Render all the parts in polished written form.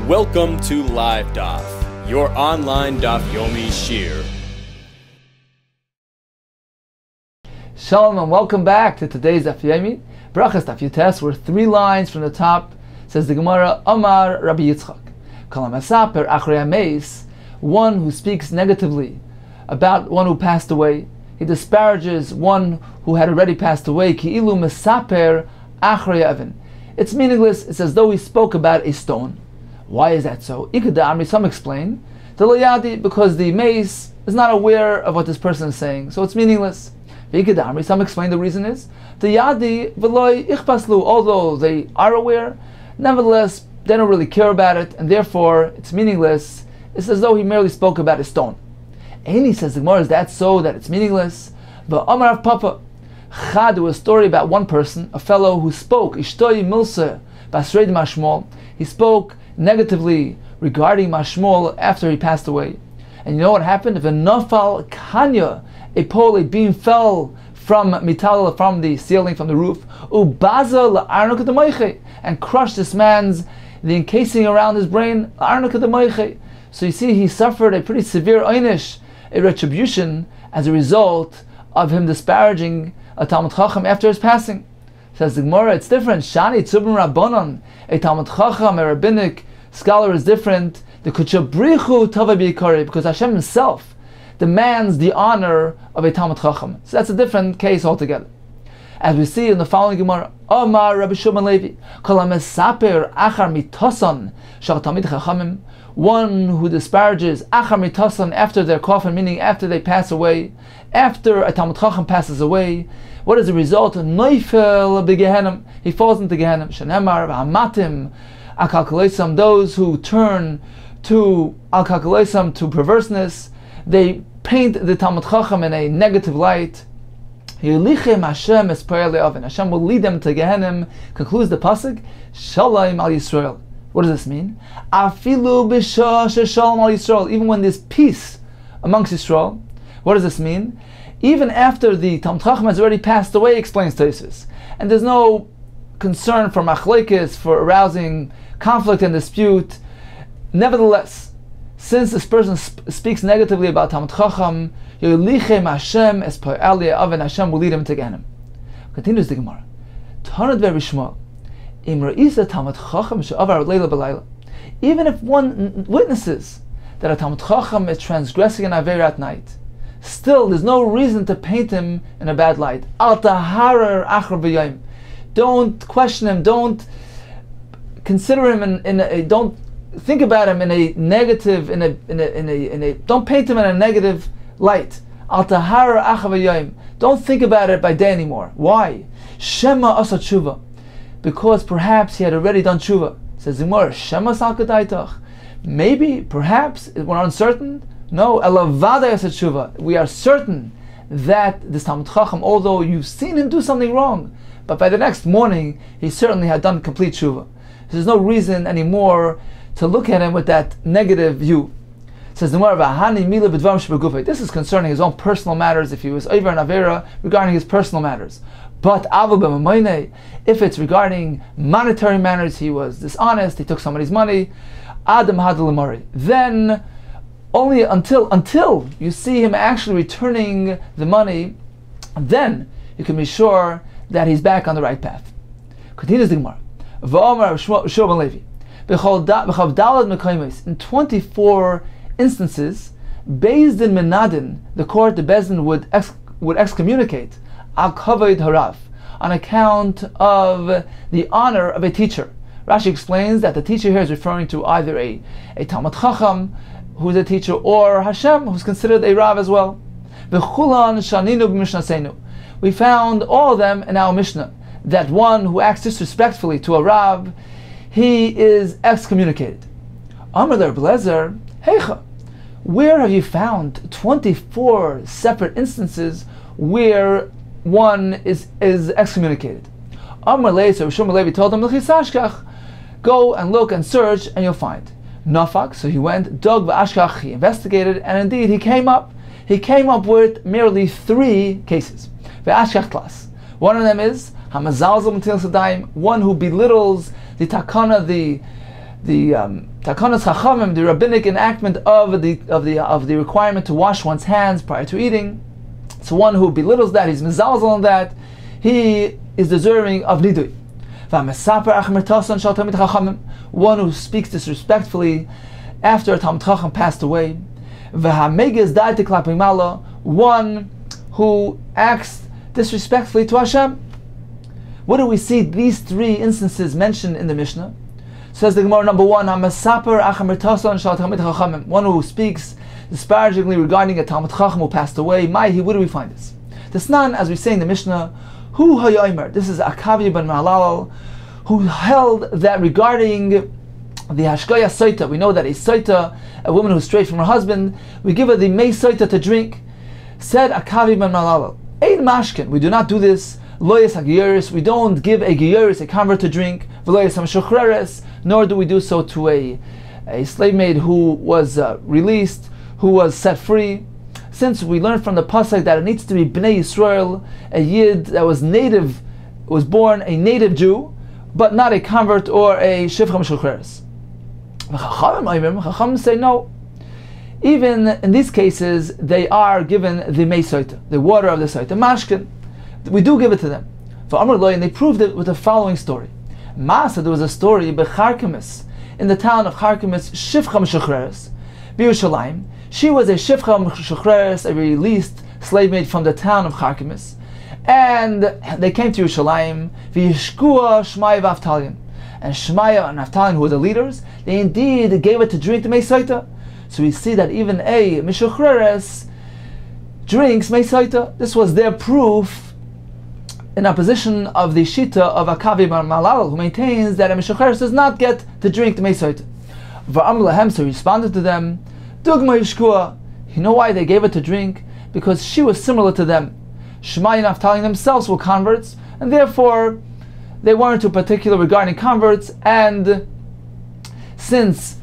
Welcome to Live Daf, your online Daf Yomi shir. Shalom and welcome back to today's Daf Yomi. Brachos Daf Yotes, we're 3 lines from the top. Says the Gemara, Amar Rabbi Yitzchak, Kol ha'mesaper achrei hameis, one who speaks negatively about one who passed away. He disparages one who had already passed away. Ki'ilu mesaper achrei avin. It's meaningless. It's as though he spoke about a stone. Why is that so? Ikadamri, some explain, because the mace is not aware of what this person is saying, so it's meaningless. Ikadamri, some explain the reason is the yadi v'loy ichpaslu, although they are aware, nevertheless they don't really care about it, and therefore it's meaningless. It's as though he merely spoke about a stone. And he says, the Gemara, is that so that it's meaningless? But Amar Rav Papa, Chad, a story about one person, a fellow who spoke, Ishtoi Milse Basreid Mashmol. He spoke negatively regarding Mashmol after he passed away. And you know what happened? If a nafal kanya, a pole, a beam fell from mital, from the ceiling, from the roof, ubaza la'arnuk d'moiche, and crushed this man's, the encasing around his brain, la'arnuk d'moiche. So you see, he suffered a pretty severe einish, a retribution, as a result of him disparaging a Talmud Chacham after his passing. Says the Gemara, it's different. Shani tzubim rabbanon, a Talmud Chacham, a rabbinic scholar, is different. The kuchabrichu tava b'ikari, because Hashem Himself demands the honor of a Talmud Chacham. So that's a different case altogether. As we see in the following Gemara, Omar Rabbi Shimon Levi, kol hamesaper achar mitosan shel talmid chachamim, one who disparages achar mitosan, after their coffin, meaning after they pass away, after a Talmud Chacham passes away. What is the result? Neifel b'gehenim, he falls into Gehenim. Shenemar v'hamatim al-kalkuleisam, those who turn to al-kalkuleisam, to perverseness, they paint the Talmud Chacham in a negative light. Yelichem Hashem esper le'oven, Hashem will lead them to Gehenim. Concludes the pasuk, Shalom al Yisrael. What does this mean? Afilu b'shah sheshalom al Yisrael, even when there's peace amongst Yisrael. What does this mean? Even after the Talmud Chacham has already passed away, explains Tosfos, and there's no concern for machlekes, for arousing conflict and dispute. Nevertheless, since this person speaks negatively about Talmud Chacham, Yolichem Hashem esper le'oven, Hashem will lead him to Gehenim. Continues the Gemara. Tanad ve'rishmal, im ra'isa Talmud Chacham she'avar leila b'layla. Even if one witnesses that a Talmud Chacham is transgressing an Aveira at night, still there's no reason to paint him in a bad light. Al taharer achar b'yayim. Don't question him. Don't consider him don't think about him in a negative, don't paint him in a negative light. Al taharer achar b'yayim. Don't think about it by day anymore. Why? Shema asa tshuva, because perhaps he had already done tshuva. Says Zimor, Shema sal kadaitach. Maybe, perhaps, we're uncertain. No, elavada asa tshuva. We are certain that this Talmud Chacham, although you've seen him do something wrong, but by the next morning, he certainly had done complete tshuva. There's no reason anymore to look at him with that negative view. It says, this is concerning his own personal matters, if he was over an Avera, regarding his personal matters. But if it's regarding monetary matters, he was dishonest, he took somebody's money, then only until you see him actually returning the money, then you can be sure that he's back on the right path. Continues the Gemara. In 24 instances, Beis Din Menadin, the court, the Beis Din would excommunicate al kavod harav, on account of the honor of a teacher. Rashi explains that the teacher here is referring to either a Talmud Chacham, who's a teacher, or Hashem, who's considered a Rav as well. We found all of them in our Mishnah, that one who acts disrespectfully to a Rav, he is excommunicated. Amar Reb Lezer, Heicha, where have you found 24 separate instances where one is excommunicated? Amar Lezer, Shmuel Levi told him, go and look and search, and you'll find. Nafak, so he went, Dog v'ashkach, he investigated, and indeed he came up with merely 3 cases. V'ashkach klas. One of them is Hamazalzel Matil Sadaim, one who belittles the takana, the Takanas Chachamim, the rabbinic enactment of the requirement to wash one's hands prior to eating. So one who belittles that, he's mizalzel on that, he is deserving of nidui. One who speaks disrespectfully after a Talmid Chacham passed away. One who acts disrespectfully to Hashem. What do we see these three instances mentioned in the Mishnah? Says the Gemara, number one, one who speaks disparagingly regarding a Talmid Chacham who passed away. Maihi, where do we find this? The Snan, as we say in the Mishnah, Hu hayomer. This is Akavi ben Malal, who held that regarding the Hashkaya Soita, we know that a Soita, a woman who's straight from her husband, we give her the Mei Soita to drink. Said Akavi ben Malal, Ein Mashkin, we do not do this. Loyas hagiyeris, we don't give a giyeris, a convert, to drink. V'loyas hamshuchreres, nor do we do so to a slave maid who was released, who was set free. Since we learned from the pasuk that it needs to be Bnei Yisrael, a Yid that was born a native Jew, but not a convert or a shivcha mshuchreres. Chachamim say no. Even in these cases, they are given the mei soita, the water of the soita, mashkin. We do give it to them. For Amr Loy, and they proved it with the following story. Masa, there was a story Becharkemis, in the town of Charkemis, shivcha mshuchreres, B'Yerushalayim. She was a shivcha mshuchreres, a released slave maid from the town of Charkemis, and they came to Yerushalayim. V'yishkua Shmaya v'Avtalion, and Shmaya and Avtalion, who were the leaders, they indeed gave it to drink the mei soita. So we see that even a mishuchreres drinks mei soita. This was their proof in opposition of the Shita of Akavi bar Malal, who maintains that a mishuchreres does not get to drink the mei soita. V'amr lahem, so he responded to them, Dugma yishkua. You know why they gave it to drink? Because she was similar to them. Shmai and Avtalion themselves were converts, and therefore they weren't too particular regarding converts, and since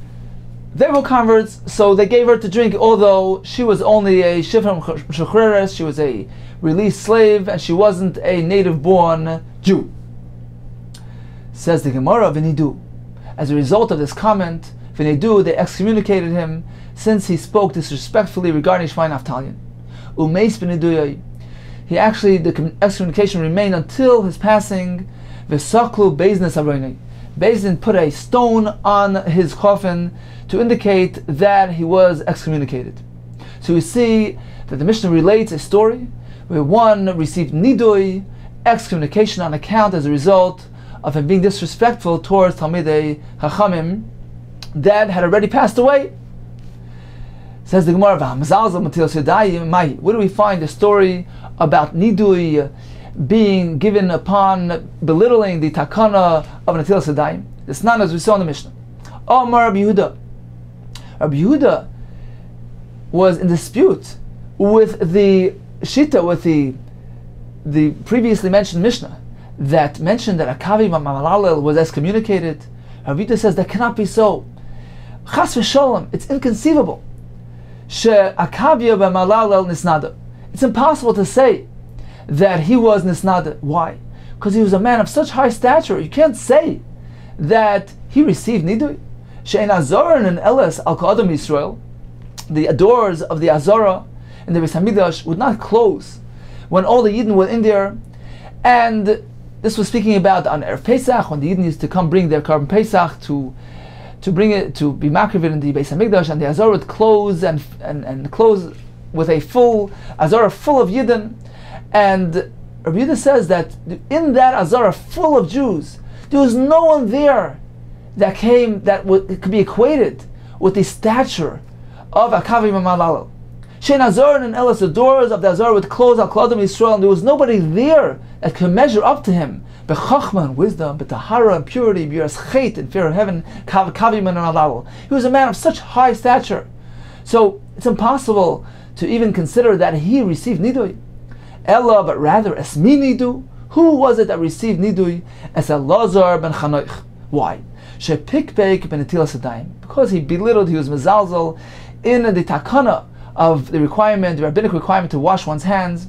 they were converts, so they gave her to drink, although she was only a shivcha mshuchreres, she was a released slave, and she wasn't a native-born Jew. Says the Gemara, V'nidu. As a result of this comment, V'nidu, they excommunicated him, since he spoke disrespectfully regarding Shmai and Avtalion. Umeis b'niduyai. The excommunication remained until his passing. V'saklu beiznes aroinai. Bezdin put a stone on his coffin to indicate that he was excommunicated. So we see that the Mishnah relates a story where one received nidui, excommunication, on account as a result of him being disrespectful towards Talmidei Chachamim that had already passed away. Says the Gemara, where do we find the story about nidui being given upon belittling the takana of Netilas Yadayim? It's not as we saw in the Mishnah. Omar Rabbi Yehuda. Rabbi Yehuda was in dispute with the Shita, with the previously mentioned Mishnah that mentioned that Akavi Malalel was excommunicated. Rabbi Yehuda says that cannot be so. Chas v'sholem, it's inconceivable. She Akavia Malalel nisnada. It's impossible to say that he was nisnada. Why? Because he was a man of such high stature. You can't say that he received nidui. She'en azoran and eles al ka'adam Yisrael. The doors of the Azara in the Beis Hamikdash would not close when all the Yidden were in there. And this was speaking about on Erev Pesach, when the Yidden used to come bring their carbon Pesach to bring it to be makriv in the Beis Hamikdash, and the Azara would close and close with a full Azara full of Yidden. And Rabbi Yehuda says that in that Azara full of Jews, there was no one there that could be equated with the stature of Akavi Mamalal. Shein Azar and Elas, the doors of the Azar would close al Kladam Yisrael, and there was nobody there that could measure up to him. Bechachma and wisdom, Tahara and purity, Biras Chet and fear of heaven, Kavi Mamalal. He was a man of such high stature. So it's impossible to even consider that he received Nidui. Ella, but rather Esmi Nidu. Who was it that received Nidui? Es Elazar ben Chanoich. Why? Shepikpeik ben Netilas Yadayim. Because he belittled, he was mezalzel in the takana of the requirement, the rabbinic requirement to wash one's hands,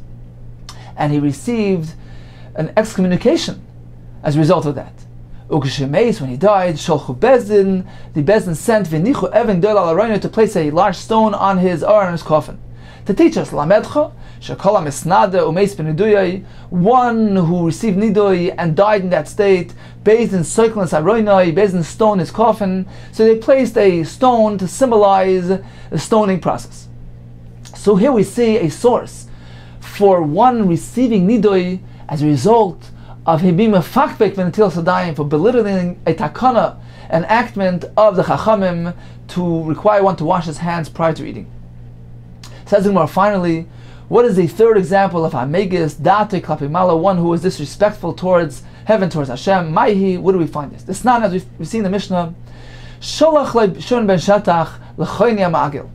and he received an excommunication as a result of that. Ukeshemeis, when he died, Sholchu Bezdin, the Bezdin sent V'nichu Even Dol al Aroinu to place a large stone on his his coffin, to teach us Lamedcha Shekol HaMisnada Umeis B'Niduyai, one who received Nidui and died in that state, Bezdin Soiklas Aroinai, Bezdin stoned his coffin. So they placed a stone to symbolize the stoning process. So here we see a source for one receiving Nidui as a result of him being a fakbek v'netilas hadayim, for belittling a takana, an enactment of the Chachamim to require one to wash his hands prior to eating. Says the Gemara, finally, what is the third example of Hamegis, Date Klapimala, one who is disrespectful towards heaven, towards Hashem? Maihi, where do we find this? This is not, as we've seen in the Mishnah, Sholach Shimon ben Shetach l'choyni ha'ma'agil.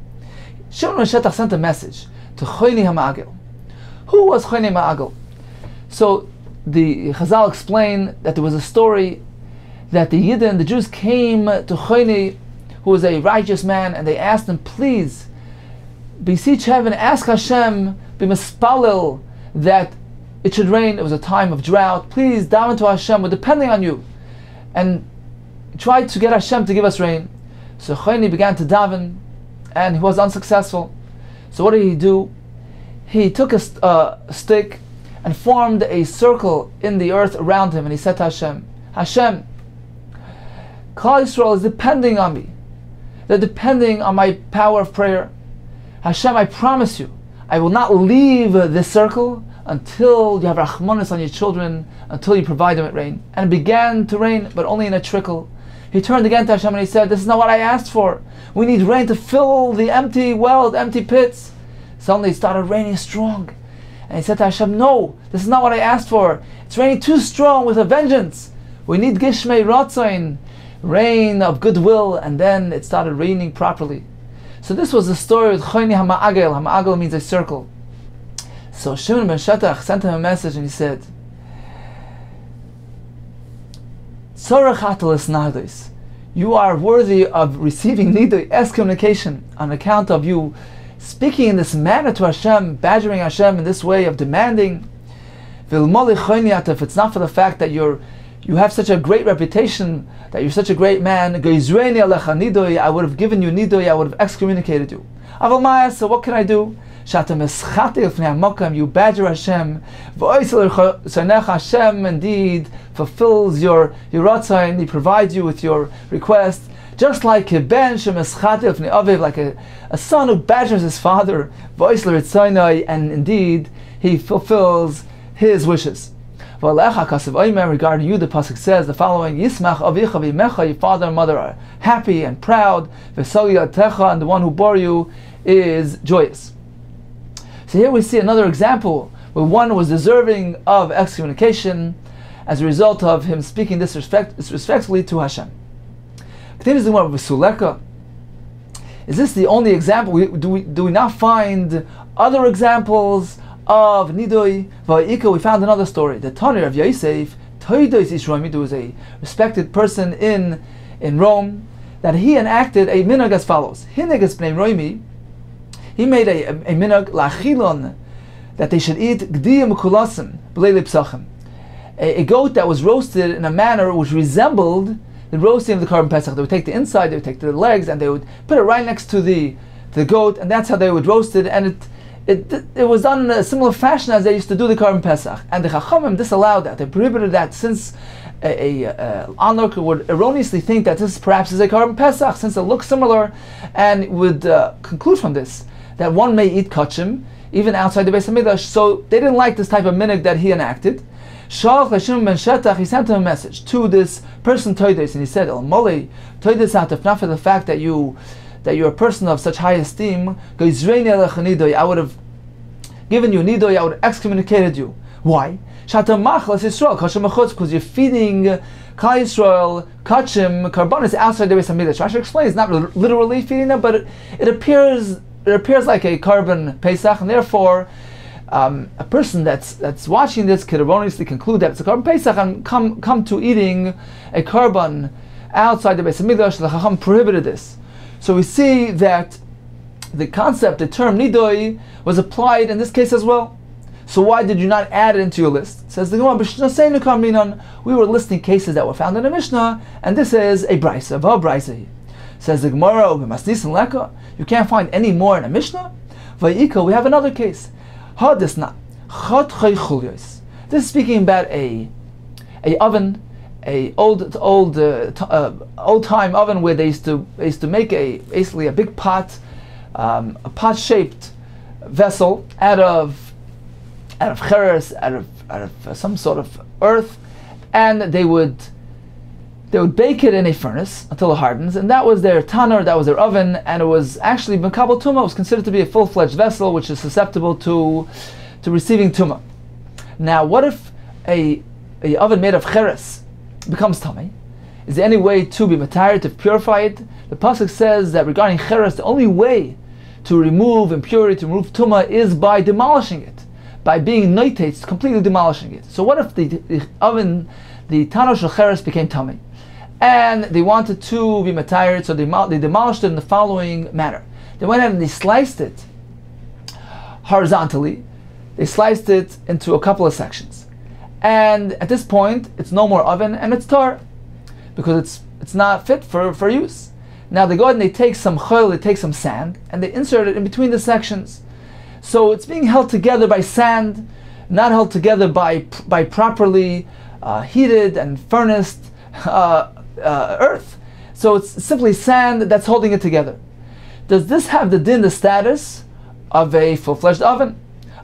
Shimon ben Shetach sent a message to Choyni ha'ma'agil. Who was Choyni ha'ma'agil? So the Chazal explain that there was a story that the Yidden, the Jews, came to Choyni, who was a righteous man, and they asked him, please, beseech heaven, ask Hashem, be mispalil, that it should rain. It was a time of drought. Please daven to Hashem, we're depending on you. And tried to get Hashem to give us rain. So Choyni began to daven, and he was unsuccessful. So what did he do? He took a stick and formed a circle in the earth around him, and he said to Hashem, Hashem, Klal Yisrael is depending on me. They're depending on my power of prayer. Hashem, I promise you, I will not leave this circle until you have rachmanis on your children, until you provide them with rain. And it began to rain, but only in a trickle. He turned again to Hashem and he said, this is not what I asked for. We need rain to fill the empty well, the empty pits. Suddenly it started raining strong. And he said to Hashem, no, this is not what I asked for. It's raining too strong with a vengeance. We need Gishmei Ratzain, rain of goodwill. And then it started raining properly. So this was the story with Choyni HaMa'agel. HaMa'agel means a circle. So Shimon ben Shetach sent him a message and he said, you are worthy of receiving nidui, excommunication, on account of you speaking in this manner to Hashem, badgering Hashem in this way of demanding. If it's not for the fact that you have such a great reputation, that you're such a great man, I would have given you nidui, I would have excommunicated you. So what can I do? You badger Hashem. Hashem indeed fulfills your ratzon, He provides you with your request. Just like a ben like a son who badgers his father, and indeed he fulfills his wishes. Regarding you, the pasuk says the following: Yismach avicha v'imecha, your father and mother are happy and proud. V'soli, and the one who bore you is joyous. So here we see another example where one was deserving of excommunication as a result of him speaking disrespectfully to Hashem. Continues the Gemara, V'suleka. Is this the only example? Do we not find other examples of nidui? Va'ika, we found another story. The Tanir of Yosef, Toidos Ish Romi, there was a respected person in Rome, that he enacted a minhag as follows. Hinegas b'nei Romi, he made a minhag lachilon, that they should eat gdiyah mekulasim b'leilei psachim, a goat that was roasted in a manner which resembled the roasting of the Korban Pesach. They would take the inside, they would take the legs, and they would put it right next to the goat, and that's how they would roast it. And it was done in a similar fashion as they used to do the Korban Pesach. And the Chachamim disallowed that. They prohibited that, since a onlooker would erroneously think that this perhaps is a Korban Pesach, since it looks similar, and would conclude from this that one may eat kachim even outside the Beis HaMikdash. So they didn't like this type of minhag that he enacted. Shalach l'Shimon ben Shetach, he sent him a message to this person Toides, and he said, El Moli, Toides out, if not for the fact that you're a person of such high esteem, I would have given you nidui, I would have excommunicated you. Why? Because you're feeding Klal Yisrael kachim karbanis outside the Beis HaMikdash. Rashi explains, not literally feeding them, but it appears like a Korban Pesach, and therefore a person that's watching this could erroneously conclude that it's a Korban Pesach and come to eating a Korban outside the Beis HaMikdash. The Chacham prohibited this. So we see that the concept, the term nidui, was applied in this case as well. So why did you not add it into your list? Says the Gemara, we were listing cases that were found in the Mishnah, and this is a brisa. Says the Gemara, you can't find any more in a Mishnah. We have another case. This is speaking about a oven, a old time oven where they used to make basically a big pot, a pot shaped vessel out of cheres, out of some sort of earth, and they would bake it in a furnace until it hardens, and that was their tanner, that was their oven, and it was actually Mekabel Tumah. It was considered to be a full-fledged vessel which is susceptible to receiving Tumah. Now, what if a oven made of cheres becomes Tamei? Is there any way to be matayer, to purify it? The pasuk says that regarding cheres, the only way to remove impurity, to remove Tumah, is by demolishing it, by being noites, completely demolishing it. So what if the oven, the tanner shel cheres, became Tamei, and they wanted to be matayer, so they demolished it in the following manner. They went ahead and they sliced it horizontally. They sliced it into a couple of sections, and at this point it's no more oven and it's tar, because it's not fit for use. Now they go ahead and they take some chol, they take some sand, and they insert it in between the sections. So it's being held together by sand, not held together by properly heated and furnaced earth. So it's simply sand that's holding it together. Does this have the status of a full-fledged oven,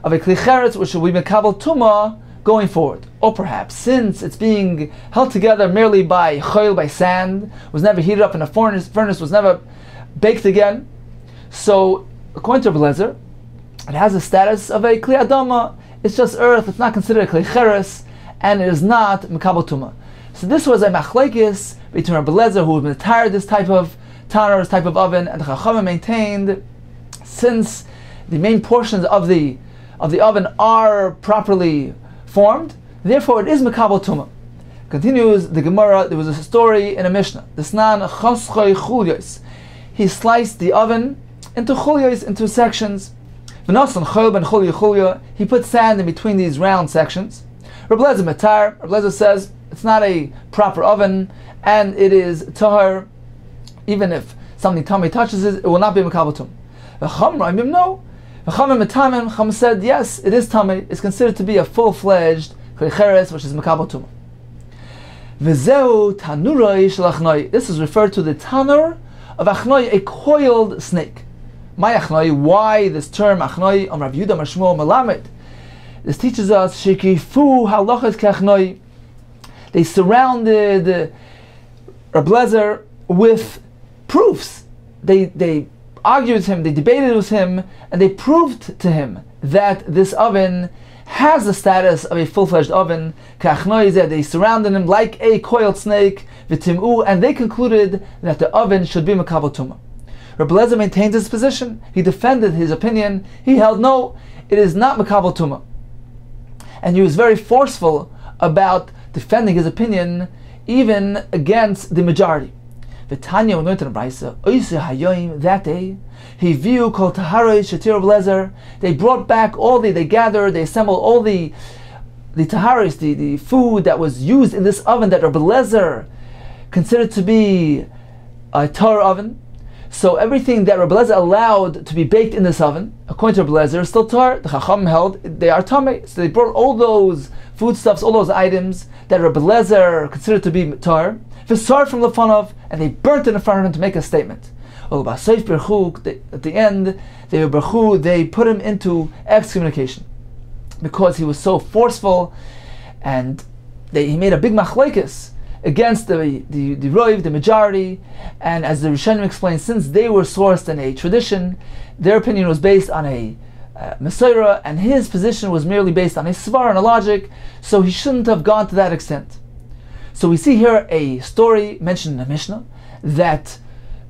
of a kli cheretz, which will be mekabel tumah going forward? Or perhaps, since it's being held together merely by chol, by sand, was never heated up in a furnace, was never baked again, so according to Rebbe, it has the status of a kli adama. It's just earth. It's not considered a kli cheres, and it is not mekabel tumah. So this was a machlekes between Rebbe Lezer, who was tired this type of tanner, this type of oven, and the Chachamim maintained, since the main portions of the oven are properly formed, therefore it is mekabel tumah. Continues the Gemara. There was a story in a Mishnah. Desnan choschoi chulyos. He sliced the oven into chulyos, into sections. V'nosan chol ben chulya chulya. He put sand in between these round sections. Rebbe Lezer matar. Rebbe Lezer says it's not a proper oven, and it is tahar. Even if something tummy touches it, it will not be mekabel tumah. V'cham no. Chachamim said, yes, it is tamei. It's considered to be a full-fledged kli cheres, which is mekabel tumah. V'zeu tanuroi shel achnoi. This is referred to the tanur of achnoi, a coiled snake. My achnoi. Why this term achnoi? Rav Yehuda Mar Shmuel Melamed. This teaches us shekifu halachas kachnoi. They surrounded Rebbe Lezer with proofs. They argued with him, they debated with him, and they proved to him that this oven has the status of a full-fledged oven. They surrounded him like a coiled snake, and they concluded that the oven should be mekabel tumah. Rebbe Lezer maintains his position. He defended his opinion. He held no, it is not mekabel tumah, and he was very forceful about defending his opinion, even against the majority. V'tanya, we learned in the Brisa, that day, he viewed kol taharos shetir Rebbe Lezer. They brought back they gathered, they assembled all the taharos, the food that was used in this oven that Rebbe Lezer considered to be a Torah oven. So everything that Rebbe Lezer allowed to be baked in this oven, according to Rebbe Lezer, is still Torah. The Chacham held they are tamei. So they brought all those foodstuffs, all those items that Rebbe Lezer considered to be Torah, v'sar from lefanov, and they burnt it in front of him to make a statement. At the end, they put him into excommunication because he was so forceful, and he made a big machlekes against the Roiv, the majority. And as the Rishonim explained, since they were sourced in a tradition, their opinion was based on a Mesorah, and his position was merely based on a svar and a logic, so he shouldn't have gone to that extent. So we see here a story mentioned in the Mishnah that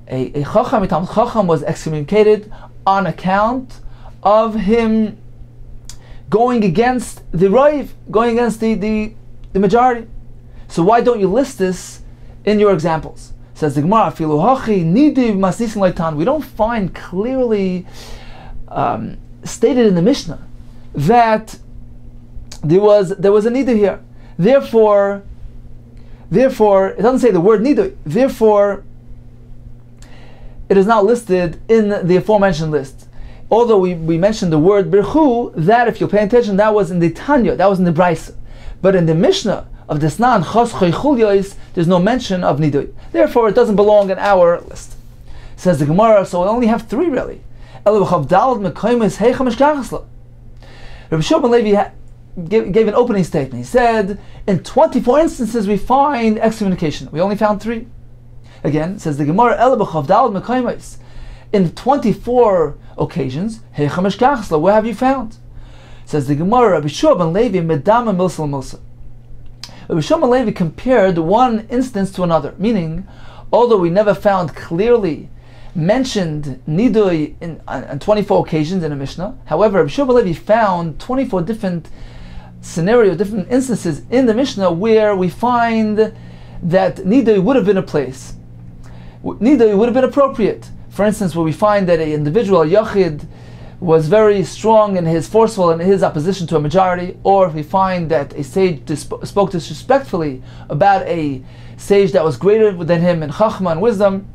a Chacham was excommunicated on account of him going against the Roiv, going against the majority. So why don't you list this in your examples? Says the Gemara, we don't find clearly stated in the Mishnah that there was a nidui here. Therefore, it doesn't say the word nidui. Therefore, it is not listed in the aforementioned list. Although we mentioned the word birchu, that if you pay attention, that was in the Tanya, that was in the Brachos. But in the Mishnah of Desnan Chos Choy, there's no mention of nidui. Therefore, it doesn't belong in our list. Says the Gemara, so we only have three really. Rabbi Shimon Levi gave an opening statement. He said, in 24 instances we find excommunication. We only found three. Again, says the Gemara, in 24 occasions, where have you found? Says the Gemara, Rabbi Shimon Levi medama milsa milsa. Rabbi Shimon Levi compared one instance to another, meaning, although we never found clearly mentioned nidui on 24 occasions in a Mishnah, however, Rabbi Shimon Levi found 24 different scenarios, different instances in the Mishnah where we find that nidui would have been a place. Nidui would have been appropriate. For instance, where we find that an individual, a yachid, was very strong in his forceful in his opposition to a majority, or if we find that a sage spoke disrespectfully about a sage that was greater than him in chachma and wisdom,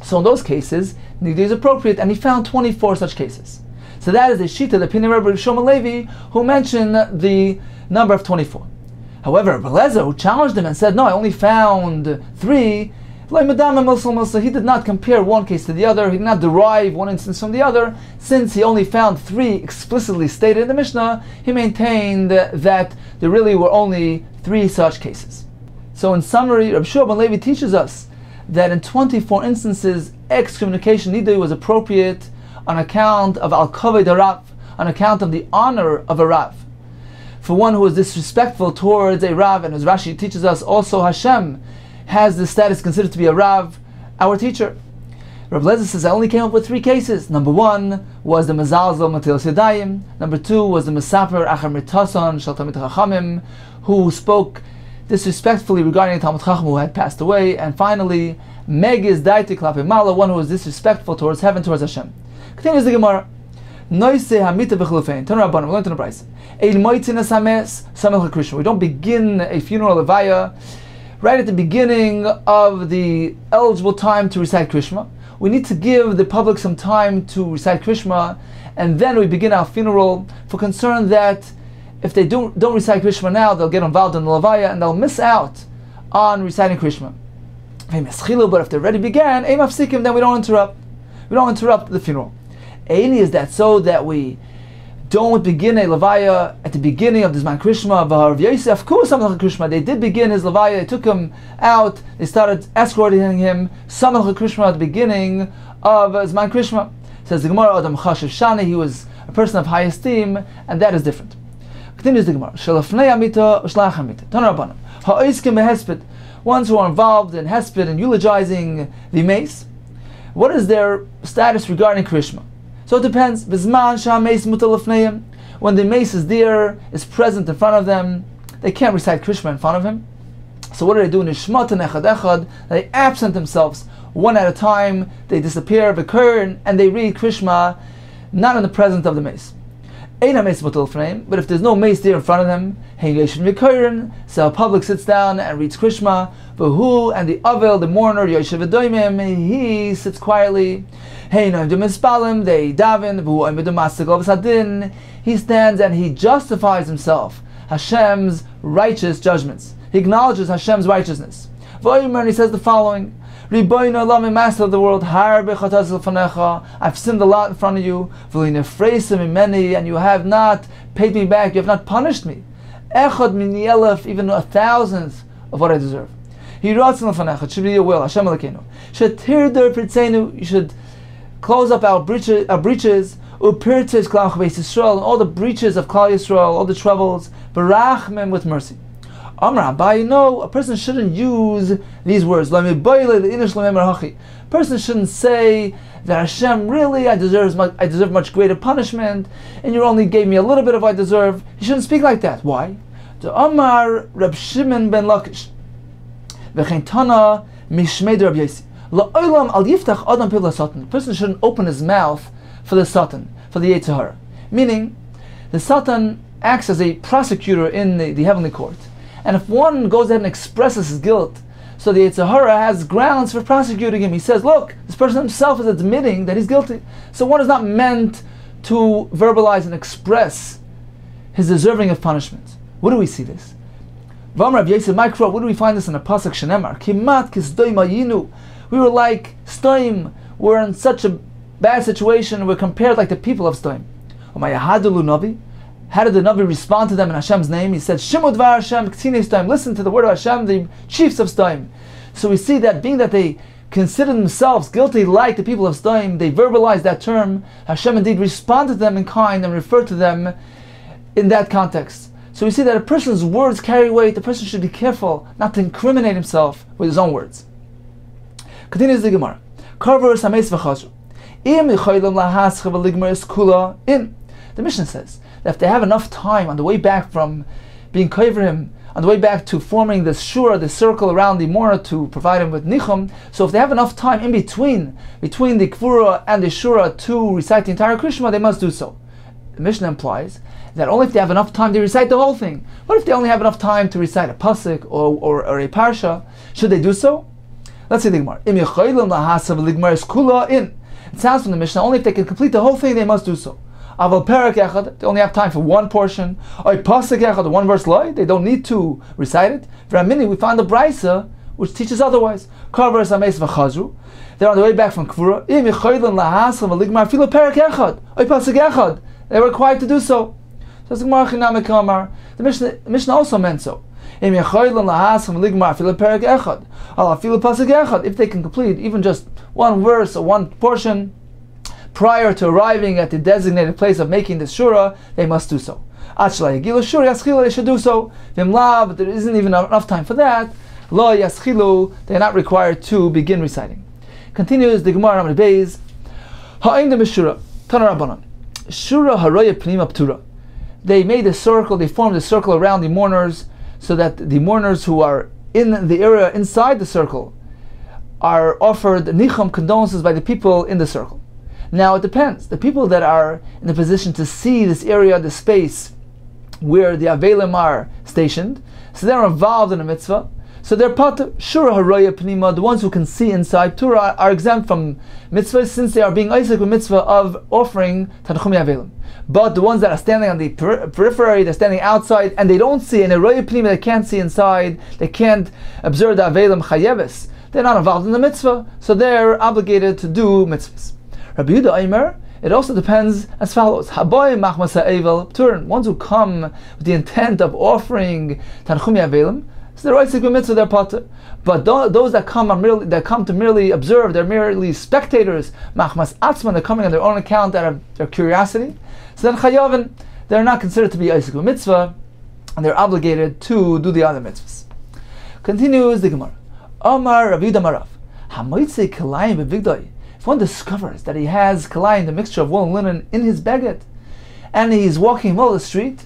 so in those cases, nidui is appropriate, and he found 24 such cases. So that is the shita, the opinion of Rabbi Shimon Levi, who mentioned the number of 24. However, Rabbi Lezer, who challenged him and said, no, I only found three, he did not compare one case to the other, he did not derive one instance from the other. Since he only found three explicitly stated in the Mishnah, he maintained that there really were only three such cases. So in summary, Rabbi Shimon Levi teaches us that in 24 instances, excommunication nidui was appropriate on account of al-kavod harav, on account of the honor of a Rav. For one who is disrespectful towards a Rav, and as Rashi teaches us, also Hashem has the status considered to be a Rav, our teacher. Rabbi Lezer says, I only came up with three cases. Number one was the Mezalzel Matilas Yadayim. Number two was the Mesaper Achar Mitason Shel Talmid Chachamim, who spoke disrespectfully regarding a Talmid Chacham who had passed away. And finally, Megiz Daiti Klape Mala, one who was disrespectful towards heaven, towards Hashem. Continues the Gemara. Noise Hamita B'Chulufein. Turn Rabbanim, we learned in the Brachos. Ein Moitzinas Hames Samel HaKrishma. We don't begin a funeral levaya right at the beginning of the eligible time to recite Krishma. We need to give the public some time to recite Krishma, and then we begin our funeral, for concern that if they don't recite Krishma now, they'll get involved in the levaya and they'll miss out on reciting Krishma. But if they already began, then we don't interrupt. We don't interrupt the funeral. Eini is that so that we don't begin a levaya at the beginning of the Zman Krishma of Rav Yosef Samach Krishma. They did begin his levaya. They took him out. They started escorting him Samach Krishma at the beginning of Zman Krishma. Says the Gemara, Adam Chashav Shani, he was a person of high esteem, and that is different. Continues the Gemara. Shalafnei Amita Ushlach Amita. Tana Rabbanim. Ha'oiskim behesped. Ones who are involved in hesped and eulogizing the mace. What is their status regarding Krishma? So it depends. When the mace is there, is present in front of them, they can't recite Krishma in front of him. So what do? Nishmat and echad echad. They absent themselves one at a time. They disappear, v'kur, and they read Krishma not in the presence of the mace. But if there's no mace there in front of them, so a public sits down and reads Krishma. And the Avel, the mourner, he sits quietly. They daven. He stands and he justifies himself Hashem's righteous judgments. He acknowledges Hashem's righteousness. And he says the following: Master of the world, I've sinned a lot in front of you, and you have not paid me back, you have not punished me. Even 1,000th of what I deserve. It should be your will. You should close up our breaches, and all the breaches of Klal Yisrael, all the troubles, barachmim, with mercy. No, a person shouldn't use these words. A person shouldn't say that Hashem, really, I deserve much greater punishment, and you only gave me a little bit of what I deserve. He shouldn't speak like that. Why? The Amar Reb Shimon ben Lakish, V'cheintana mishmei Reb Yosi. La'olam al yiftach adam piv l'satan. The person shouldn't open his mouth for the Satan, for the Yetzer Hara. Meaning, the Satan acts as a prosecutor in the heavenly court. And if one goes ahead and expresses his guilt, so the Yetzer Hara has grounds for prosecuting him. He says, look, this person himself is admitting that he's guilty. So one is not meant to verbalize and express his deserving of punishment. Where do we see this? Where do we find this in a pasuk shenemar? Kimat kisdoim ayinu. We were like Stoim. We're in such a bad situation. We're compared like the people of Stoim. How did the Navi respond to them in Hashem's name? He said, Shimu dvar Hashem k'tinei Stoim. Listen to the word of Hashem, the chiefs of Stoim. So we see that being that they consider themselves guilty like the people of Stoim, they verbalized that term. Hashem indeed responded to them in kind and referred to them in that context. So we see that a person's words carry weight. The person should be careful not to incriminate himself with his own words. Continues the Gemara. The Mishnah says that if they have enough time on the way back from being koivrim, on the way back to forming the shura, the circle around the mourner to provide him with nichum, so if they have enough time in between the kvura and the shura to recite the entire Krishma, they must do so. The Mishnah implies that only if they have enough time to recite the whole thing. What if they only have enough time to recite a pasuk or a parsha? Should they do so? Let's see the Gemara. It sounds from the Mishnah, only if they can complete the whole thing, they must do so. Aval perak echad, they only have time for one portion. Or pasuk echad, one verse loy, they don't need to recite it. V'ramini, we find the brisa which teaches otherwise. Karvers ameis v'chazru. They're on the way back from Kvura. They're required to do so. So the Mishnah also meant so. If they can complete even just one verse or one portion prior to arriving at the designated place of making the shura, they must do so. They should do so. But there isn't even enough time for that. They're not required to begin reciting. Continues the Gemara on the Beis. Shura haroya pnima ptura. They made a circle, they formed a circle around the mourners, so that the mourners who are in the area inside the circle are offered nichum, condolences, by the people in the circle. Now it depends. The people that are in the position to see this area, the space where the Avelim are stationed, so they're involved in a mitzvah. So they're patur. Shura haroya pnima, the ones who can see inside Torah, are exempt from mitzvahs since they are being isaac with mitzvah of offering tanchumi avelim. But the ones that are standing on the periphery, they're standing outside, and they don't see, and haroya pnima, they can't see inside, they can't observe the avelim chayeves, they're not involved in the mitzvah, so they're obligated to do mitzvahs. Rabbi Yehuda Aimer, it also depends as follows. Haboy machmas ha'evel pturin, ones who come with the intent of offering tanchumi avelim, so they're isaac with mitzvah, they're patur. But those that come to merely observe, they're merely spectators, machmas atzman, they're coming on their own account out of their curiosity, so then chayavin, they're not considered to be isaac with mitzvah, and they're obligated to do the other mitzvahs. Continues the Gemara. Omar Rav Yudah Marav, hamoitze kalayim bevigdoi. If one discovers that he has kalayim, the mixture of wool and linen, in his baguette, and he's walking in the middle of the street,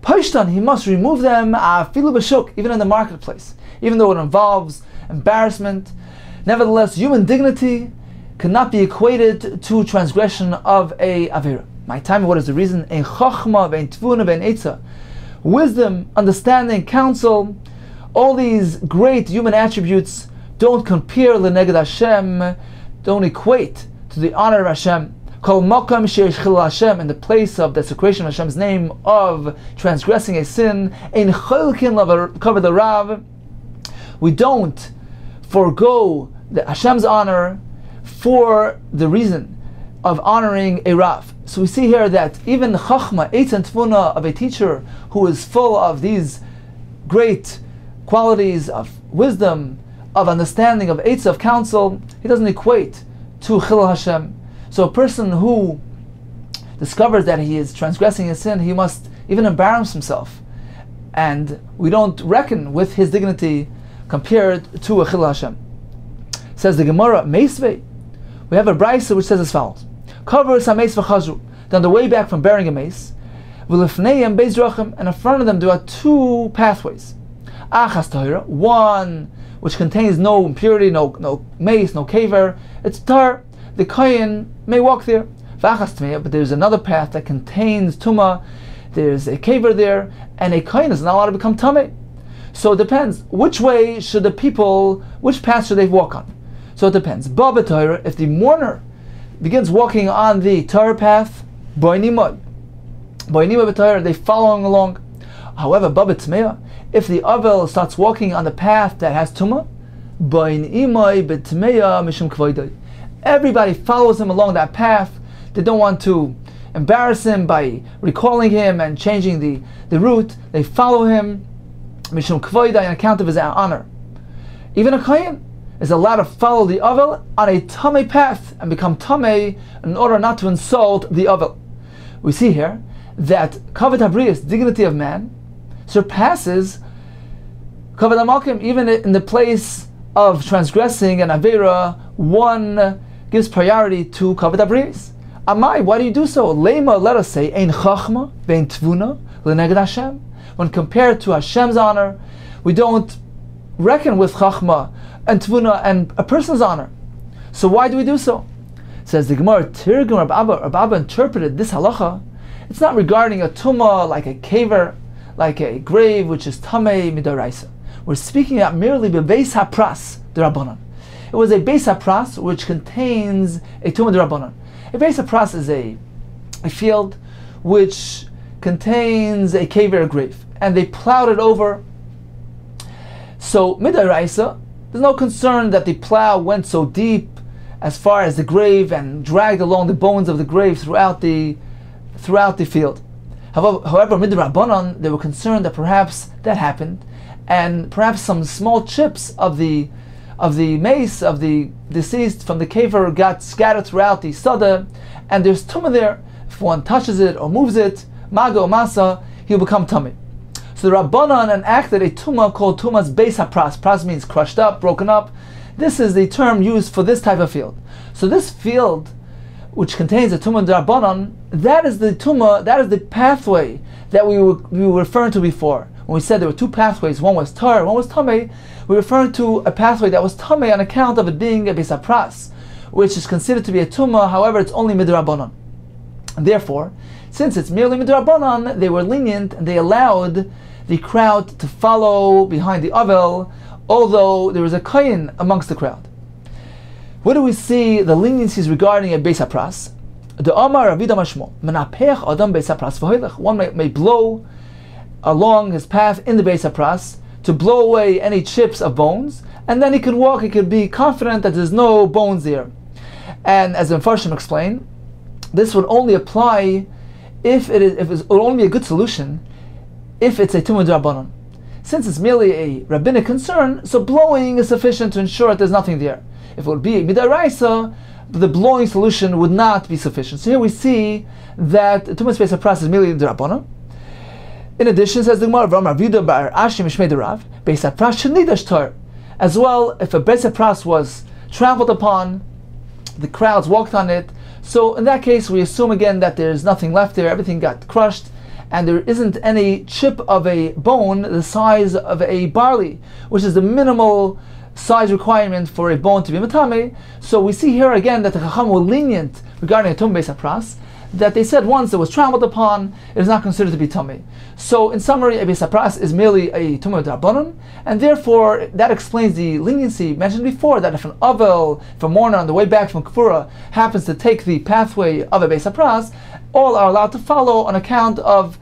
Paishtan, he must remove them afilu b'shuk, even in the marketplace. Even though it involves embarrassment, nevertheless, human dignity cannot be equated to transgression of a avera. My time, what is the reason? Ein chachma, vein tvuna, vein etza. Wisdom, understanding, counsel, all these great human attributes don't compare leneged Hashem, don't equate to the honor of Hashem. Kol makam sheish chilul Hashem, in the place of desecration of Hashem's name, of transgressing a sin, ein cholkin cover the rav. We don't forego Hashem's honor for the reason of honoring a rav. So we see here that even chachma, eitz and tfuna of a teacher who is full of these great qualities of wisdom, of understanding, of eitz, of counsel, he doesn't equate to chilul Hashem. So a person who discovers that he is transgressing a sin, he must even embarrass himself. And we don't reckon with his dignity compared to a chilul Hashem. Says the Gemara, Meisvei. We have a brisa which says as follows. Cover sameis v'chazru. On the way back from bearing a mace, v'lifneihem beis drachim, and in front of them there are two pathways. Achas tahira, one which contains no impurity, no mace, no kaver, it's tar. The kohen may walk there. V'achas tmeya, but there's another path that contains tuma. there's a caver there, and a kohen is not allowed to become tamei. So it depends. Which way should the people, which path should they walk on? So it depends. Ba b'Torah, if the mourner begins walking on the Torah path, boinimah b'Torah, they following along. However, ba b'Tmeya, if the Avel starts walking on the path that has Tumah, boinimah b'Tmeya mishum kvoidai, everybody follows him along that path. They don't want to embarrass him by recalling him and changing the route. They follow him mishum kvoidai, on account of his honor. Even a kohen is allowed to follow the Avel on a tamei path and become tamei in order not to insult the Avel. We see here that kavod habriyas, dignity of man, surpasses kavod hamalkim. Even in the place of transgressing an avera, one gives priority to kavod habriyas. Amai, why do you do so? Lema, let us say, ein chachma vein tvuna leneged Hashem. When compared to Hashem's honor, we don't reckon with chachma and tvuna and a person's honor. So why do we do so? Says the Gemara, Tirgum Rab Abba interpreted this halacha. It's not regarding a tumah like a caver, like a grave which is tamei midoraisa. We're speaking about merely bebeis hapras d'Rabbanan. It was a beis hapras which contains a tumah d'Rabbanan. A beis hapras is a field which contains a caver, a grave, and they plowed it over. So midoraisa, there's no concern that the plow went so deep as far as the grave and dragged along the bones of the grave throughout the field. However, midrabanan, they were concerned that perhaps that happened, and perhaps some small chips of the mace of the deceased from the caver got scattered throughout the sada, and there's tumah there. If one touches it or moves it, maga or masa, he'll become tummy. So the Rabbanan enacted a tumah called tumah's beis hapras. Pras means crushed up, broken up. This is the term used for this type of field. So this field, which contains a tumah d'Rabbanan, that is the tumah, that is the pathway that we were referring to before. When we said there were two pathways, one was tar, one was tamei, we referred to a pathway that was tamei on account of it being a beis hapras, which is considered to be a tumah. However, it's only midrabanan. Therefore, since it's merely midrabanan, they were lenient and they allowed the crowd to follow behind the Avel, although there was a kohen amongst the crowd. Where do we see the leniencies regarding a beis hapras? The Amar Rav Yida Mashmo, Menapech Adam beis hapras v'hoilech. One may blow along his path in the beis hapras to blow away any chips of bones, and then he can walk. He can be confident that there's no bones there. And as the Mepharshim explain, this would only apply if it would only be a good solution if it's a tumah d'Rabbanan. Since it's merely a rabbinic concern, so blowing is sufficient to ensure that there's nothing there. If it would be a midaraisa, the blowing solution would not be sufficient. So here we see that tumah's beis hapras is merely d'Rabbanan. In addition, says the Gemara, Rav Yudah bar Ashi mishmei derav, beis hapras shenidash tar. As well, if a beis hapras was trampled upon, the crowds walked on it, so in that case we assume again that there's nothing left there, everything got crushed, and there isn't any chip of a bone the size of a barley, which is the minimal size requirement for a bone to be matame. So we see here again that the Chacham were lenient regarding a tumah beis hapras, that they said once it was trampled upon, it is not considered to be tummy. So in summary, a beis hapras is merely a tumah d'Rabbanan, and therefore that explains the leniency mentioned before, that if an avel, if a mourner on the way back from Kfura happens to take the pathway of a beis hapras, all are allowed to follow on account of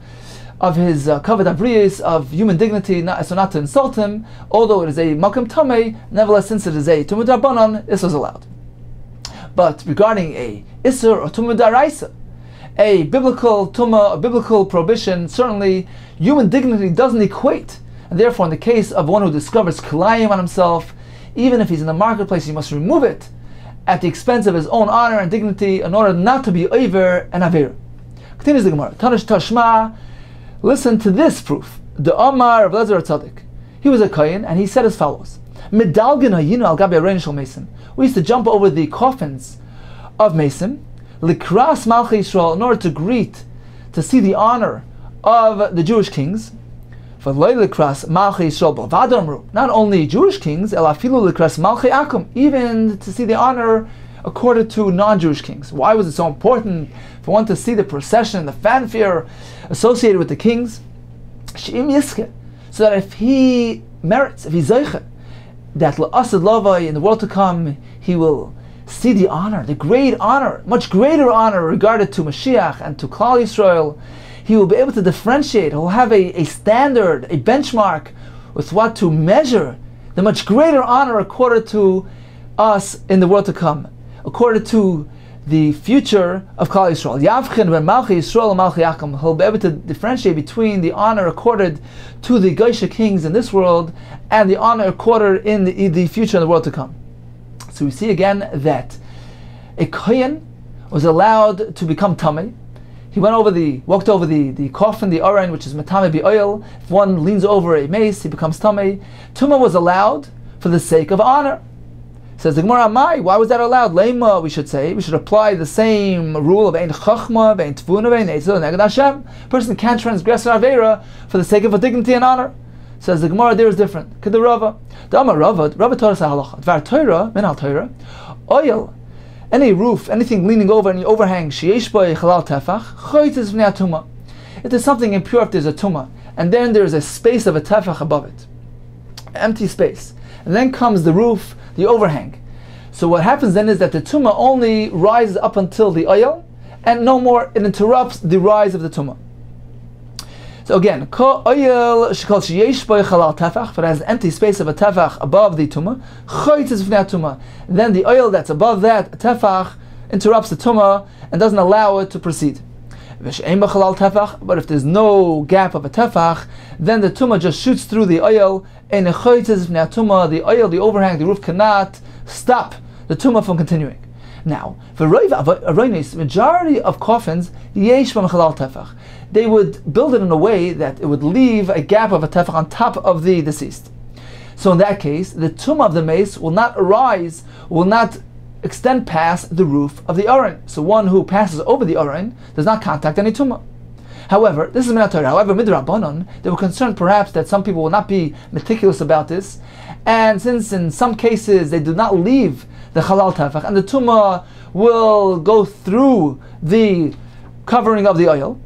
his kavod habriyas, of human dignity, so not to insult him. Although it is a makom tamei, nevertheless, since it is a tumah d'Rabbanan, this was allowed. But regarding a isur or tumah d'Oraisa, a biblical tumah, a biblical prohibition, certainly human dignity doesn't equate. And therefore, in the case of one who discovers kilayim on himself, even if he's in the marketplace, he must remove it at the expense of his own honor and dignity in order not to be over and aver. Continues the Gemara. Tanish Tashma, listen to this proof. The Omar of Lezer Tzaddik. He was a kohen and he said as follows: Medalgin hayinu al gabi arein shel mesim. We used to jump over the coffins of mesim, likras malchei Yisrael, in order to greet, to see the honor of the Jewish kings. Not only Jewish kings, even to see the honor accorded to non-Jewish kings. Why was it so important for one to see the procession, the fanfare associated with the kings? She'im yiske, so that if he merits, if he's zeiche, that la'asad lavai, in the world to come, he will see the honor, the great honor, much greater honor regarded to Mashiach and to Klal Yisrael. He will be able to differentiate, he will have a standard, a benchmark with what to measure the much greater honor accorded to us in the world to come, accorded to the future of Klal Yisrael. Yavchin ben Malchi Yisrael and Malchi Yaakam. He'll be able to differentiate between the honor accorded to the Geisha kings in this world and the honor accorded in the future in the world to come. So we see again that a Kohen was allowed to become Tameh. He walked over the coffin, the Aron, which is Matame bi oil. If one leans over a mace, he becomes Tameh. Tumah was allowed for the sake of honor. Says the Gemara, Mai, why was that allowed? Leima, we should apply the same rule of Ein Chachma, Ein Tvuna, Ein Eitzel, Neged Hashem. Person can't transgress an Aveira for the sake of a dignity and honor. Says the Gemara, there is different. Kid the Rava. The Amar Rava Torah Sahalacha. Dvar Torah, Min al Torah, oil, any roof, anything leaning over, any overhang, Sheyesh Bo Chalal Tefach, Choytes Vnei Tumah. If there's something impure, if there's a Tumah, and then there's a space of a Tefach above it, empty space, and then comes the roof, the overhang. So what happens then is that the Tumah only rises up until the oil, and no more, it interrupts the rise of the Tumah. So again, oil shekol sheyesh bo chalal tefach, if it has an empty space of a tefach above the Tumah, choytes v'nei Tumah. Then the oil that's above that tefach interrupts the Tumah and doesn't allow it to proceed. But if there's no gap of a tefach, then the Tumah just shoots through the oil, and the oil, the overhang, the roof cannot stop the Tumah from continuing. Now, for the majority of coffins, they would build it in a way that it would leave a gap of a tefach on top of the deceased. So in that case, the Tumah of the mace will not arise, will not extend past the roof of the Aron. So one who passes over the Aron does not contact any Tumah. However, this is Min HaTorah. However, Midrabanan, they were concerned perhaps that some people will not be meticulous about this, and since in some cases they do not leave the Chalal Tefach, and the Tumah will go through the covering of the oil,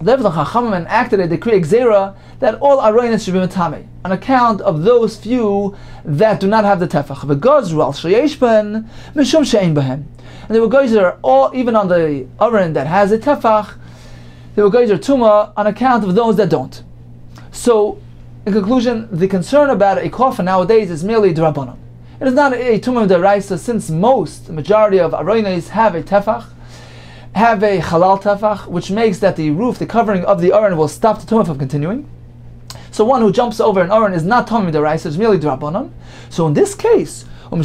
therefore the Chachamim enacted a decree Xera that all Aronis should be Matame, on account of those few that do not have the Tefach. And they will go there, all even on the Aron that has a Tefach, they will go to Tumah on account of those that don't. So, in conclusion, the concern about a coffin nowadays is merely D'Rabbanan. It is not a Tumah D'Oraisa, since the majority of Aronis have a Tefach, have a Halal Tefach, which makes that the roof, the covering of the Aron will stop the Tumah from continuing. So one who jumps over an Aron is not Tumah D'Oraisa, it's merely D'Rabbanan. So in this case, and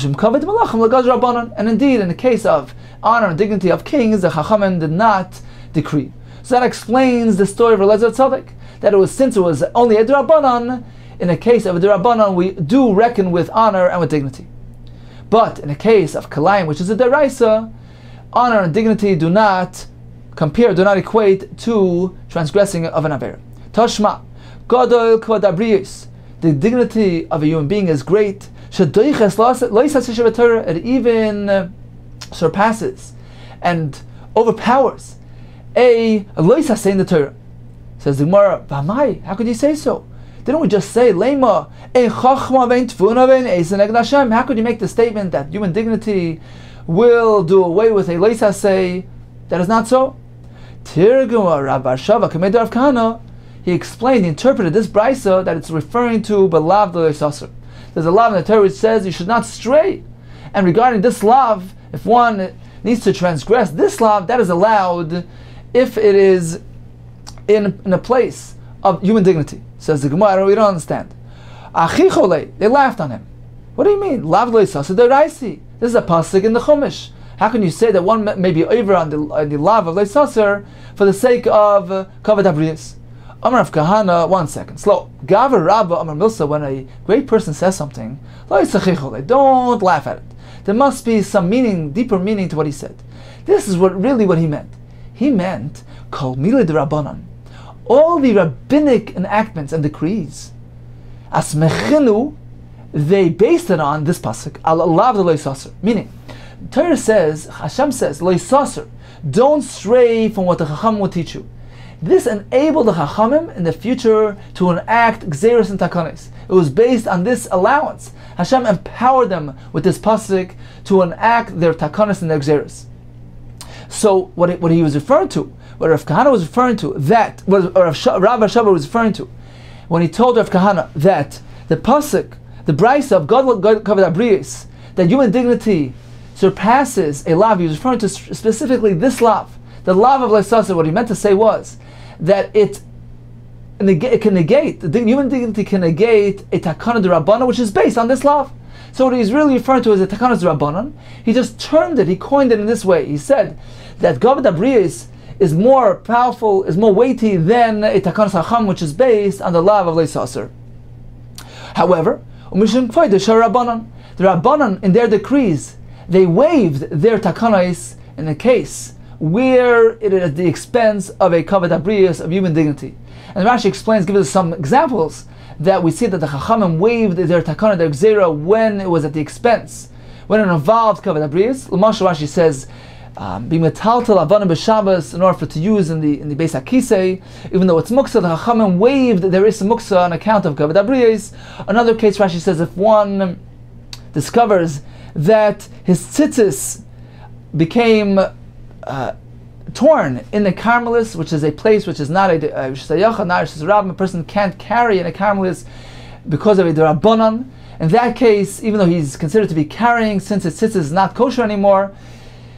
indeed in the case of honor and dignity of kings, the Chachamim did not decree. So that explains the story of Elazar Tzaddik, that since it was only a D'Rabbanan, in a case of a D'Rabbanan we do reckon with honor and with dignity. But in a case of Kalayim, which is a D'Oraisa, honor and dignity do not compare, do not equate to transgressing of an Aver. Tashma, Gadol Kvod Abriyos, the dignity of a human being is great. It even surpasses and overpowers a loisa say in the Torah. Says the Gemara, V'amai, how could you say so? Didn't we just say Leima, ein chachma vein tfuna vein eisen neged Hashem? How could you make the statement that human dignity will do away with a loisa say? That is not so. Tirguma Rabbi Shava Kamei Rav Kahana, he explained, he interpreted this brisa that it's referring to belav loisasur. There's a lav in the Torah which says you should not stray, and regarding this lav, if one needs to transgress this lav, that is allowed if it is in a place of human dignity. Says the Gemara, we don't understand. Achichole, they laughed on him. What do you mean? Lav loisasur deraisi. This is a pasuk in the Chumash. How can you say that one may be over on the lav of loisasur for the sake of kavod abriyos? Amar Rav Kahana, 1 second, slow. Gavar Rabba Amar Milsa, when a great person says something, don't laugh at it. There must be some meaning, deeper meaning to what he said. This is really what he meant. He meant, Kol Mila de Rabbanan, all the rabbinic enactments and decrees, Asmechinu, they based it on this pasuk, Al Alav de Loisasur, meaning, Torah says, Hashem says, Lo yisasser, don't stray from what the Chacham will teach you. This enabled the Chachamim in the future to enact Gzeros and Takanis. It was based on this allowance. Hashem empowered them with this pasuk to enact their Takanis and their Gzeros. So what he was referring to, what Rav Kahana was referring to, Rav Shaba was referring to, when he told Rav Kahana that the pasuk, the brisa of God Kavod Abriyos, that human dignity surpasses a lav, he was referring to specifically this lav, the lav of Leisasa. What he meant to say was that it can negate, the human dignity can negate a takana d'Rabbanan, which is based on this lav. So what he's really referring to is a takana d'Rabbanan. He just turned it, he coined it in this way. He said that Kavod Abriyos is more powerful, is more weighty than a takanas hacham, which is based on the lav of Leisasa. However, the Rabbanan, in their decrees, they waived their takanos in a case where it is at the expense of a kavod abriyos, of human dignity. And Rashi explains, gives us some examples that we see that the Chachamim waived their takana, their gzera, when it was at the expense, when it involved kavod abriyos. L'mashal, Rashi says, being metaltal avanim b'Shabbos in order for to use in the Beis HaKisei, even though it's muksa, the Chachamim waived there is a muksa on account of kavod abriyos. Another case, Rashi says, if one discovers that his tzitzis became torn in the Carmelis, which is a place which is not a person can't carry in a Carmelis because of a D'Rabbanan. In that case, even though he's considered to be carrying, since his tzitzis is not kosher anymore,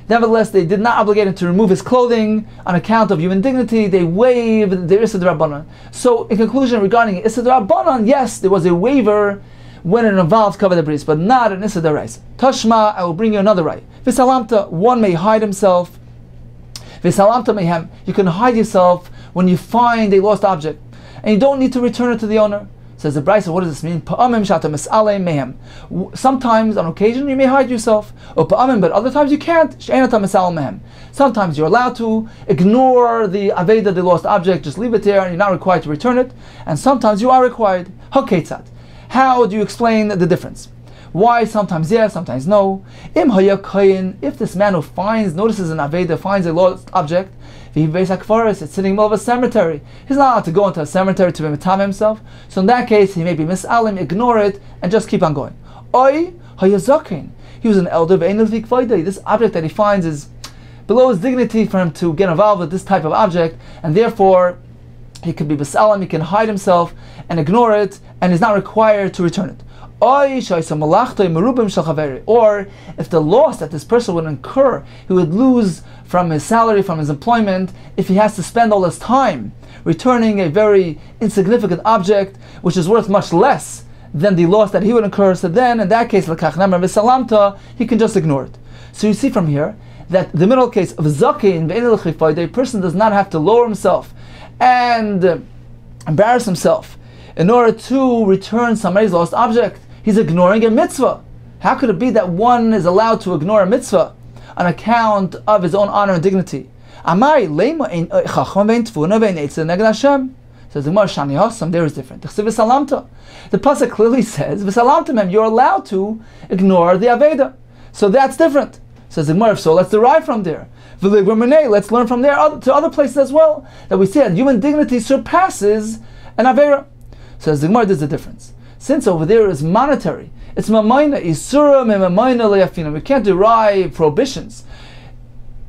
nevertheless, they did not obligate him to remove his clothing on account of human dignity. They waived the Issa D'Rabbanan. So, in conclusion, regarding Issa D'Rabbanan, yes, there was a waiver when it involves kavod abriyos, but not an issa d'oraisa. Tashma, I will bring you another right. V'salamta, one may hide himself. V'salamta mehem, you can hide yourself when you find a lost object, and you don't need to return it to the owner. Says the Brachos, what does this mean? Pa'amim shata mis'alei mehem. Sometimes, on occasion, you may hide yourself, or pa'amim, but other times you can't. She'enata mis'alei mehem. Sometimes you're allowed to ignore the aveda, the lost object, just leave it there, and you're not required to return it. And sometimes you are required. Haketzat. How do you explain the difference? Why sometimes yes, sometimes no? If this man who notices an aveda, finds a lost object, it's sitting in the middle of a cemetery, he's not allowed to go into a cemetery to be metam himself. So in that case, he may be misalim, ignore it, and just keep on going. He was an elder, this object that he finds is below his dignity for him to get involved with this type of object, and therefore he can be misalim, he can hide himself and ignore it, and is not required to return it. Or if the loss that this person would incur, he would lose from his salary, from his employment, if he has to spend all his time returning a very insignificant object, which is worth much less than the loss that he would incur. So then, in that case, he can just ignore it. So you see from here that the middle case of zakin, a person does not have to lower himself and embarrass himself in order to return somebody's lost object. He's ignoring a mitzvah. How could it be that one is allowed to ignore a mitzvah on account of his own honor and dignity? Says the Gemara, Shani Hossam, there is different. The pasuk clearly says, you're allowed to ignore the aveda. So that's different. Says the Gemara, so let's derive from there. Let's learn from there to other places as well, that we see that human dignity surpasses an avera. Says the Gemara, there's a difference. Since over there is monetary, it's mamayna, isura me mamayna leyafina. We can't derive prohibitions.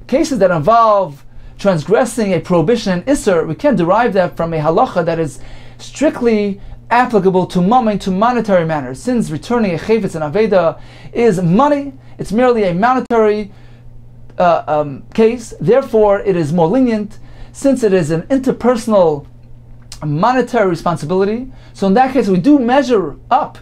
Cases that involve transgressing a prohibition in isur, we can't derive that from a halacha that is strictly applicable to mammon, to monetary matters. Since returning a chayfetz and aveda is money, it's merely a monetary case, therefore it is more lenient. Since it is an interpersonal monetary responsibility, so in that case we do measure up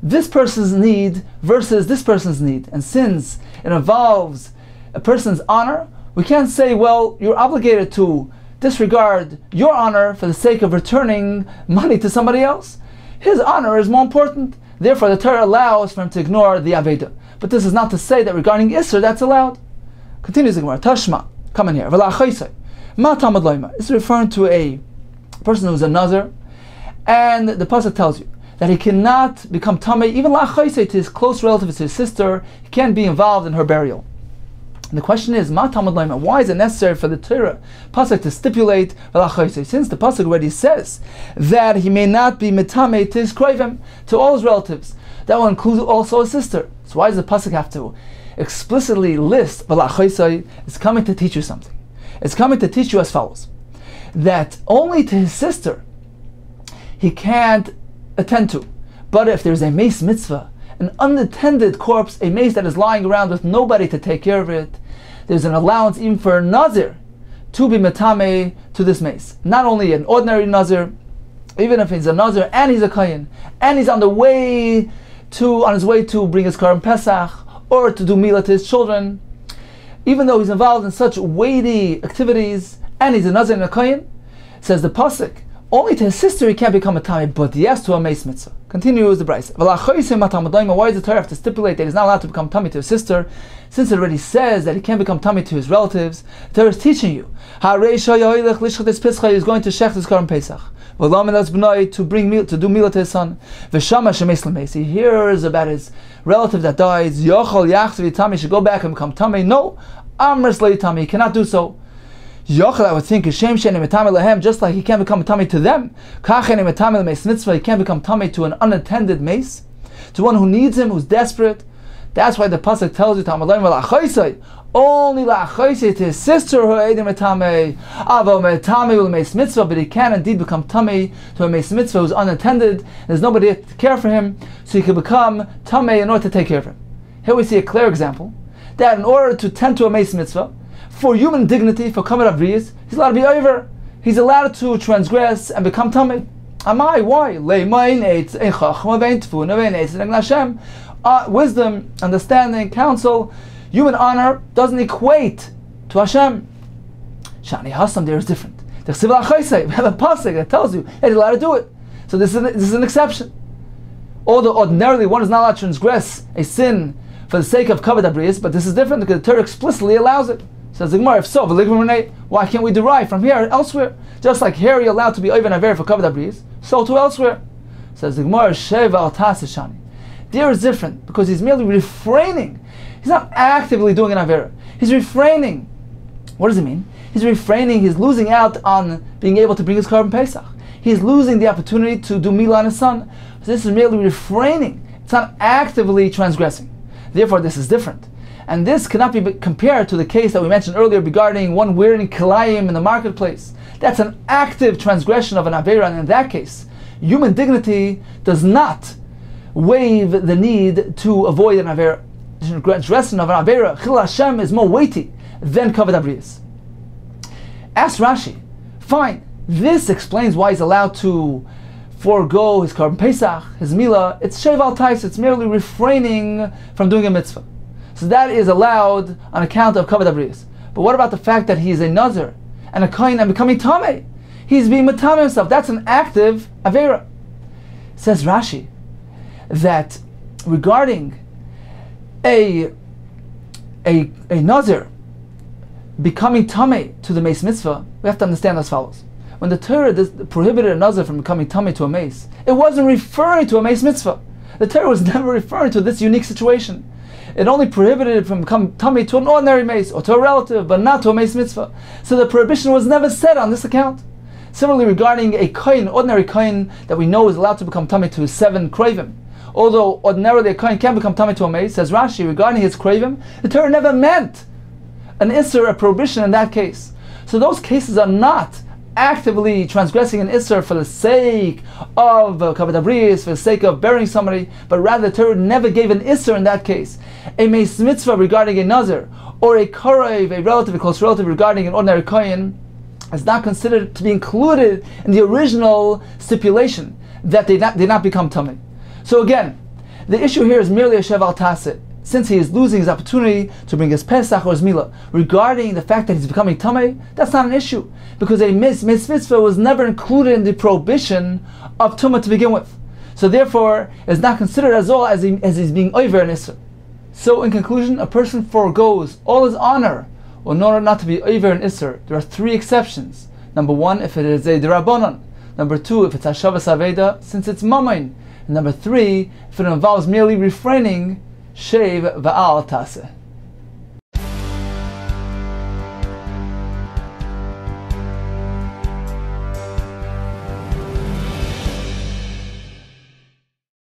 this person's need versus this person's need. And since it involves a person's honor, we can't say, well, you're obligated to disregard your honor for the sake of returning money to somebody else. His honor is more important. Therefore, the Torah allows for him to ignore the Aveda. But this is not to say that regarding Isser, that's allowed. Continues the Gemara. Tashma, come in here. It's referring to a person who's a nazar, and the pasuk tells you that he cannot become tamei, even la'chaisei, to his close relative, to his sister. He can't be involved in her burial. And the question is, why is it necessary for the Torah pasuk to stipulate since the pasuk already says that he may not be metame to his krovim, to all his relatives? That will include also his sister. So why does the pasuk have to explicitly list it's coming to teach you something? It's coming to teach you as follows: that only to his sister he can't attend to, but if there's a mace mitzvah, an unattended corpse, a mace that is lying around with nobody to take care of it, there's an allowance even for a nazir to be metame to this mace. Not only an ordinary nazir, even if he's a nazir and he's a kohen, and he's on his way to bring his Korban Pesach or to do milah to his children, even though he's involved in such weighty activities and he's a nazir and a kohen, says the pasuk, only to his sister he can't become a tamei, but yes to a mace mitzvah. Continues the Brachos. Why does the Torah have to stipulate that he's not allowed to become tamei to his sister, since it already says that he can't become tamei to his relatives? The Torah is teaching you. He's going to shech his Korban Pesach. To do milah to his son. He hears about his relative that dies. He should go back and become tamei. No, he cannot do so. I would think just like he can't become a tummy to them, he can't become tummy to an unattended mace, to one who needs him, who's desperate. That's why the pasuk tells you only to his sister but he can indeed become tummy to a mace mitzvah who's unattended. There's nobody to care for him, so he can become tummy in order to take care of him. Here we see a clear example that in order to tend to a mace mitzvah, for human dignity, for kamed avriyos, he's allowed to be over. He's allowed to transgress and become tamei. Amai, why? Wisdom, understanding, counsel, human honor doesn't equate to Hashem. Shani Hasam there is different. We have a pasuk that tells you that he's allowed to do it. So this is an exception. Although ordinarily one is not allowed to transgress a sin for the sake of kamed avriyos, but this is different because the Torah explicitly allows it. Says the Gemara, if so, why can't we derive from here elsewhere? Just like here you're allowed to be over and aver for kamed avriyos, so too elsewhere. Says the Gemara, Sheva al Tasishani. There is different because he's merely refraining. He's not actively doing an avera. He's refraining. What does it mean? He's refraining. He's losing out on being able to bring his Korban Pesach. He's losing the opportunity to do milah on his son. So this is merely refraining. It's not actively transgressing. Therefore, this is different. And this cannot be compared to the case that we mentioned earlier regarding one wearing kilayim in the marketplace. That's an active transgression of an avera, and in that case, human dignity does not waive the need to avoid an avera. The transgression of an avera, chil Hashem, is more weighty than kamed avriyos. Ask Rashi, fine, this explains why he's allowed to forego his Korban Pesach, his milah. It's shev al tais, it's merely refraining from doing a mitzvah. So that is allowed on account of kamed avriyos. But what about the fact that he is a nazir and a kohen and becoming tamei? He's being matamei himself. That's an active avera. Says Rashi that regarding a nazir becoming tamei to the mace mitzvah, we have to understand as follows. When the Torah prohibited a nazir from becoming tamei to a mace, it wasn't referring to a mace mitzvah. The Torah was never referring to this unique situation. It only prohibited it from becoming tamei to an ordinary mace or to a relative, but not to a mace mitzvah. So the prohibition was never said on this account. Similarly, regarding a kohen, ordinary kohen that we know is allowed to become tamei to his 7 krovim. Although ordinarily a kohen can become tamei to a mace, says Rashi, regarding his krovim, the Torah never meant an isser, a prohibition in that case. So those cases are not actively transgressing an isser for the sake of kamed avriyos, for the sake of burying somebody, but rather the Torah never gave an isser in that case. A mace mitzvah regarding a nazir, or a karev, a relative, a close relative regarding an ordinary kohen, is not considered to be included in the original stipulation that they not become tamei. So again, the issue here is merely a shev al taset, since he is losing his opportunity to bring his Pesach or his milah. Regarding the fact that he's becoming tamei, that's not an issue, because a mitzvah was never included in the prohibition of tumah to begin with. So therefore, it's not considered as all as he's being over an isser. So in conclusion, a person forgoes all his honor in order not to be over an isser. There are 3 exceptions. Number 1, if it is a derabanan. Number 2, if it's hashavas aveda, since it's mamain. And number 3, if it involves merely refraining, shev va'al taseh.